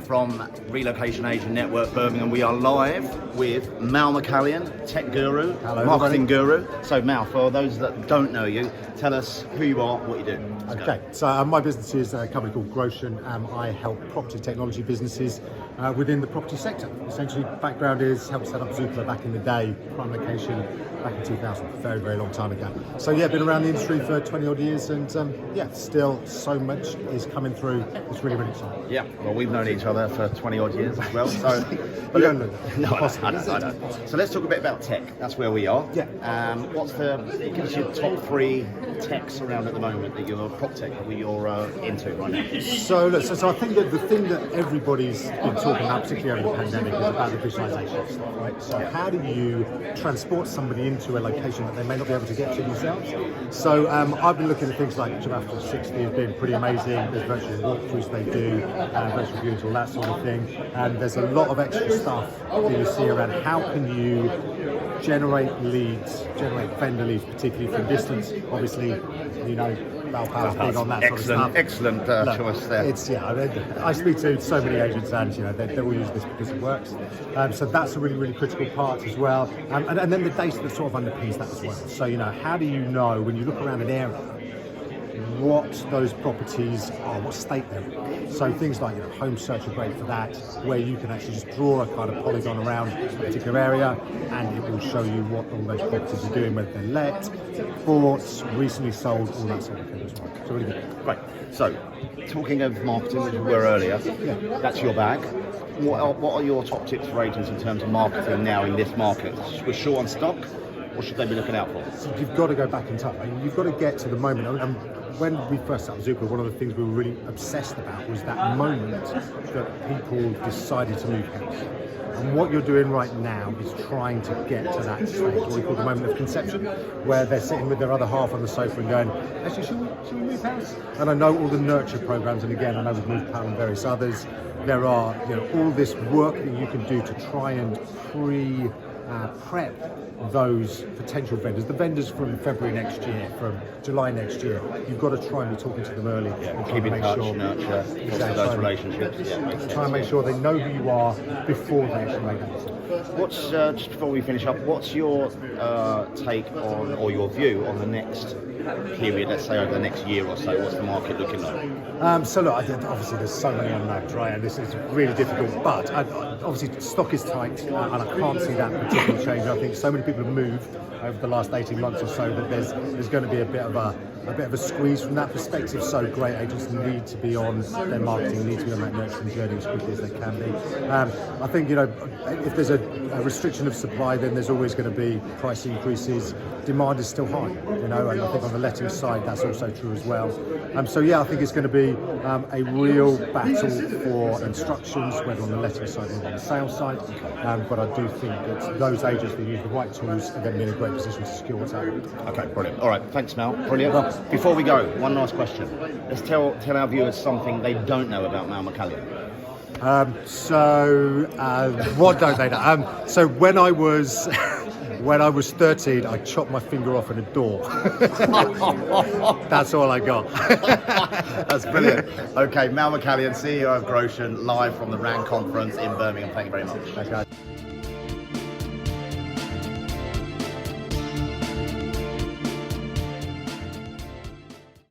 from Relocation Agent Network Birmingham. We are live with Mal McCallion, tech guru, Hello, marketing everybody. guru. So Mal, for those that don't know you, tell us who you are, what you do. Let's Okay, go. so my business is a company called Growtion. I help property technology businesses within the property sector. Essentially, background is helped set up Zoopla back in the day, prime location back in 2000, very, very long time ago. So yeah, been around the industry for 20 odd years, and yeah, still so much is coming through. It's really, really exciting. Yeah, well, we've known each other for 20 odd years as well. So, You don't know that. No, I don't. So let's talk a bit about tech. That's where we are. Yeah. Give us your top 3 techs around at the moment that you're prop tech that you're into right now. So look, so I think that the thing that everybody's been talking about, particularly over the pandemic, is about the visualization of stuff, right? So how do you transport somebody into a location that they may not be able to get to themselves? So I've been looking at things like Giraffe 360 has been pretty amazing. There's virtual walkthroughs they do, virtual viewings, all that sort of thing. And there's a lot of extra stuff that you see around how can you generate leads, generate vendor leads, particularly from distance. Obviously, you know, Valpower's big on that sort of stuff. Excellent choice there. It's I speak to so many agents, and you know they all use this because it works. So that's a really, really critical part as well. And then the data that sort of underpins that as well. So you know, how do you know when you look around an area what those properties are, what state they're in? So things like home search are great for that, where you can actually just draw a kind of polygon around a particular area, and it will show you what all those properties are doing, whether they're let, bought, recently sold, all that sort of thing as well. So really good. Right. So, talking of marketing, which we were earlier, that's your bag. What are your top tips for agents in terms of marketing now in this market? We're short on stock. What should they be looking out for? So you've got to go back in time. I mean, you've got to get to the moment. And when we first started Zoopla, one of the things we were really obsessed about was that moment that people decided to move house. And what you're doing right now is trying to get to that stage, what we call the moment of conception, where they're sitting with their other half on the sofa and going, actually, should we move house? And I know all the nurture programs, and again, I know with Move Pal and various others, there are all this work that you can do to try and prep those potential vendors, the vendors from February next year, from July next year. You've got to try and be talking to them early. And keep in touch, nurture those relationships. Try and make sure they know who you are before they actually make that decision. What's just before we finish up? What's your take on, or your view on the next period? Let's say over the next year or so. What's the market looking like? So look, obviously there's so many unknowns, right? And this is really difficult. But obviously stock is tight, and I can't see that particularly change. I think so many people have moved over the last 18 months or so that there's going to be a bit of a squeeze from that perspective. So great agents need to be on their marketing, need to be on that nurturing journey as quickly as they can be. I think if there's a restriction of supply, then there's always going to be price increases. Demand is still high, and I think on the letting side that's also true as well. So yeah, I think it's going to be a real battle for instructions, whether on the letting side or on the sales side. But I do think that those agents that use the right tools are going to be in a great position to secure what's out there. Okay, brilliant. All right, thanks, Mel. Brilliant. Before we go, one last question. Let's tell our viewers something they don't know about Mal McCallion. What don't they know? So when I was 13, I chopped my finger off in a door. That's all I got. That's brilliant. Okay, Mal McCallion, CEO of Growtion, live from the RAN conference in Birmingham. Thank you very much. Okay.